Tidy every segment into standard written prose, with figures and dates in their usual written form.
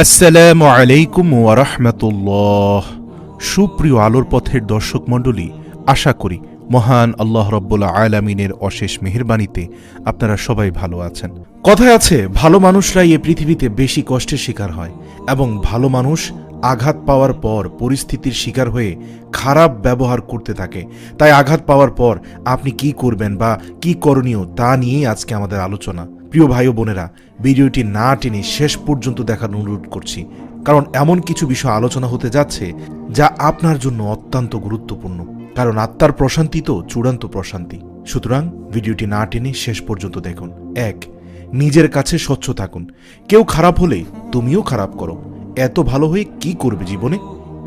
আসসালামু আলাইকুম ওয়া রাহমাতুল্লাহ। সুপ্রিয় আলোর পথের দর্শক মণ্ডলী, আশা করি মহান আল্লাহ রাব্বুল আলামিনের অশেষ মেহেরবানিতে আপনারা সবাই ভালো আছেন। কথায় আছে, ভালো মানুষরাই এই পৃথিবীতে বেশি কষ্টের শিকার হয় এবং ভালো মানুষ আঘাত পাওয়ার পর পরিস্থিতির শিকার হয়ে খারাপ ব্যবহার করতে থাকে। তাই আঘাত পাওয়ার পর আপনি কি করবেন বা কি করণীয় তা নিয়েই আজকে আমাদের আলোচনা। প্রিয় ভাই ও বোনেরা, ভিডিওটি না টেনে শেষ পর্যন্ত দেখার অনুরোধ করছি, কারণ এমন কিছু বিষয় আলোচনা হতে যাচ্ছে যা আপনার জন্য অত্যন্ত গুরুত্বপূর্ণ। কারণ আত্মার প্রশান্তি তো চূড়ান্ত প্রশান্তি। সুতরাং ভিডিওটি না টেনে শেষ পর্যন্ত দেখুন। 1. নিজের কাছে স্বচ্ছ থাকুন। কেউ খারাপ হলে তুমিও খারাপ করো। এত ভালো হয়ে কি করবে জীবনে?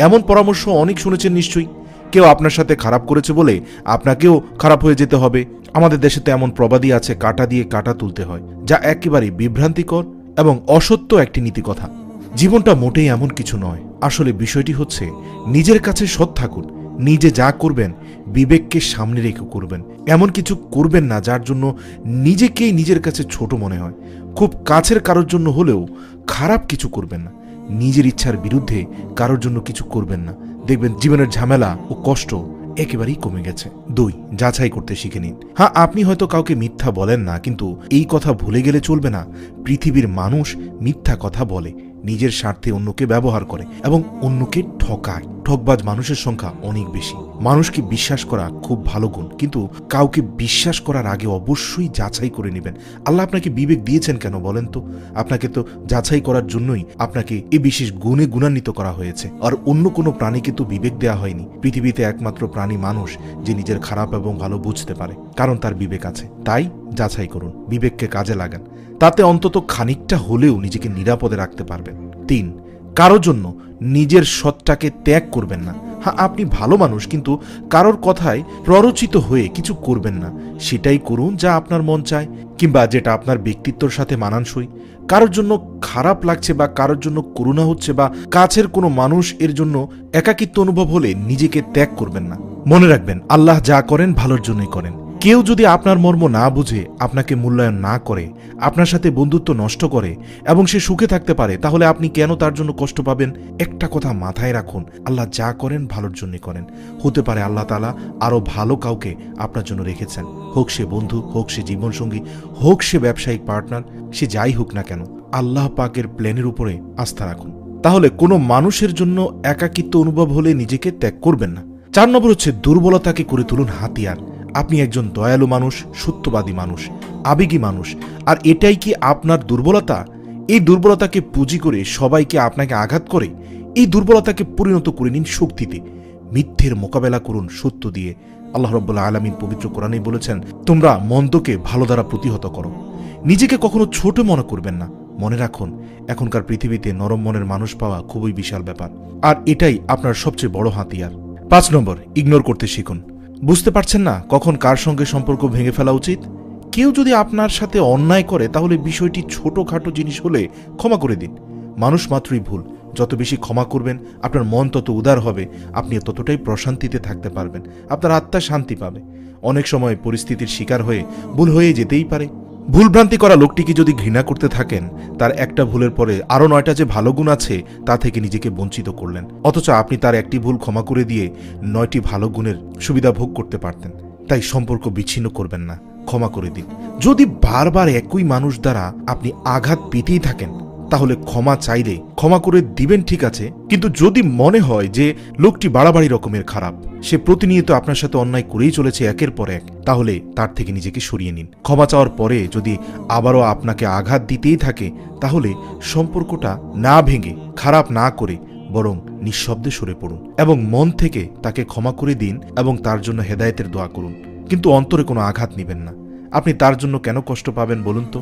এমন পরামর্শ অনেক শুনেছেন নিশ্চয়ই। কেউ আপনার সাথে খারাপ করেছে বলে আপনাকেও খারাপ হয়ে যেতে হবে। আমাদের দেশে তো এমন প্রবাদই আছে, কাঁটা দিয়ে কাঁটা তুলতে হয়, যা একেবারেই বিভ্রান্তিকর এবং অসত্য একটি নীতিকথা। জীবনটা মোটেই এমন কিছু নয়। আসলে বিষয়টি হচ্ছে, নিজের কাছে সৎ থাকুন। নিজে যা করবেন বিবেককে সামনে রেখে করবেন। এমন কিছু করবেন না যার জন্য নিজেকেই নিজের কাছে ছোট মনে হয়। খুব কাছের কারোর জন্য হলেও খারাপ কিছু করবেন না। নিজের ইচ্ছার বিরুদ্ধে কারোর জন্য কিছু করবেন না। দেখবেন জীবনের ঝামেলা ও কষ্ট একেবারেই কমে গেছে। 2. যাচাই করতে শিখে নিন। হ্যাঁ, আপনি হয়তো কাউকে মিথ্যা বলেন না, কিন্তু এই কথা ভুলে গেলে চলবে না, পৃথিবীর মানুষ মিথ্যা কথা বলে, নিজের স্বার্থে অন্যকে ব্যবহার করে এবং অন্যকে ঠকায়। ঠকবাজ মানুষের সংখ্যা অনেক বেশি। মানুষকে বিশ্বাস করা খুব ভালো গুণ, কিন্তু কাউকে বিশ্বাস করার আগে অবশ্যই যাচাই করে নেবেন। আল্লাহ আপনাকে বিবেক দিয়েছেন কেন বলেন তো? আপনাকে তো যাচাই করার জন্যই আপনাকে এই বিশেষ গুণে গুণান্বিত করা হয়েছে। আর অন্য কোনো প্রাণীকে তো বিবেক দেওয়া হয়নি। পৃথিবীতে একমাত্র প্রাণী মানুষ যে নিজের খারাপ এবং ভালো বুঝতে পারে, কারণ তার বিবেক আছে। তাই যাচাই করুন, বিবেককে কাজে লাগান। তাতে অন্তত খানিকটা হলেও নিজেকে নিরাপদে রাখতে পারবেন। 3. কারোর জন্য নিজের সৎটাকে ত্যাগ করবেন না। হ্যাঁ, আপনি ভালো মানুষ, কিন্তু কারোর কথায় প্ররোচিত হয়ে কিছু করবেন না। সেটাই করুন যা আপনার মন চায়, কিংবা যেটা আপনার ব্যক্তিত্বের সাথে মানানসই। কারোর জন্য খারাপ লাগছে বা কারোর জন্য করুণা হচ্ছে বা কাছের কোনো মানুষ এর জন্য একাকিত্ব অনুভব হলে নিজেকে ত্যাগ করবেন না। মনে রাখবেন, আল্লাহ যা করেন ভালোর জন্যই করেন। কেউ যদি আপনার মর্ম না বুঝে, আপনাকে মূল্যায়ন না করে, আপনার সাথে বন্ধুত্ব নষ্ট করে এবং সে সুখে থাকতে পারে, তাহলে আপনি কেন তার জন্য কষ্ট পাবেন? একটা কথা মাথায় রাখুন, আল্লাহ যা করেন ভালোর জন্যই করেন। হতে পারে আল্লাহ তাআলা আরো ভালো কাউকে আপনার জন্য রেখেছেন, হোক সে বন্ধু, হোক সে জীবনসঙ্গী, হোক সে ব্যবসায়িক পার্টনার, সে যাই হোক না কেন, আল্লাহ পাকের প্ল্যানের উপরে আস্থা রাখুন। তাহলে কোনো মানুষের জন্য একাকিত্ব অনুভব হলে নিজেকে ত্যাগ করবেন না। 4 নম্বর হচ্ছে, দুর্বলতাকে করে তুলুন হাতিয়ার। আপনি একজন দয়ালু মানুষ, সত্যবাদী মানুষ, আবেগী মানুষ, আর এটাই কি আপনার দুর্বলতা? এই দুর্বলতাকে পুঁজি করে সবাইকে আপনাকে আঘাত করে, এই দুর্বলতাকে পরিণত করে নিন শক্তিতে। মিথ্যের মোকাবেলা করুন সত্য দিয়ে। আল্লাহ রাব্বুল আলামিন পবিত্র কোরআনেই বলেছেন, তোমরা মন্দকে ভালো দ্বারা প্রতিহত করো। নিজেকে কখনো ছোট মনে করবেন না। মনে রাখুন, এখনকার পৃথিবীতে নরম মনের মানুষ পাওয়া খুবই বিশাল ব্যাপার, আর এটাই আপনার সবচেয়ে বড় হাতিয়ার। 5 নম্বর, ইগনোর করতে শিখুন। বুঝতে পারছেন না কখন কার সঙ্গে সম্পর্ক ভেঙে ফেলা উচিত? কেউ যদি আপনার সাথে অন্যায় করে, তাহলে বিষয়টি ছোটখাটো জিনিস হলে ক্ষমা করে দিন। মানুষ মাত্রই ভুল। যত বেশি ক্ষমা করবেন, আপনার মন তত উদার হবে, আপনি ততটাই প্রশান্তিতে থাকতে পারবেন, আপনার আত্মা শান্তি পাবে। অনেক সময় পরিস্থিতির শিকার হয়ে ভুল হয়ে যেতেই পারে। ভুলভ্রান্তি করা লোকটিকে যদি ঘৃণা করতে থাকেন, তার একটা ভুলের পরে আরো 9টা যে ভালো গুণ আছে তা থেকে নিজেকে বঞ্চিত করলেন, অথচ আপনি তার একটি ভুল ক্ষমা করে দিয়ে 9টি ভালো গুণের সুবিধা ভোগ করতে পারতেন। তাই সম্পর্ক বিচ্ছিন্ন করবেন না, ক্ষমা করে দিন। যদি বারবার একই মানুষ দ্বারা আপনি আঘাত পেতেই থাকেন, তাহলে ক্ষমা চাইলে ক্ষমা করে দিবেন, ঠিক আছে, কিন্তু যদি মনে হয় যে লোকটি বাড়াবাড়ি রকমের খারাপ, সে প্রতিনিয়ত আপনার সাথে অন্যায় করেই চলেছে একের পর এক, তাহলে তার থেকে নিজেকে সরিয়ে নিন। ক্ষমা চাওয়ার পরে যদি আবারও আপনাকে আঘাত দিতেই থাকে, তাহলে সম্পর্কটা না ভেঙে, খারাপ না করে, বরং নিঃশব্দে সরে পড়ুন এবং মন থেকে তাকে ক্ষমা করে দিন এবং তার জন্য হেদায়েতের দোয়া করুন, কিন্তু অন্তরে কোনো আঘাত নেবেন না। আপনি তার জন্য কেন কষ্ট পাবেন বলুন তো?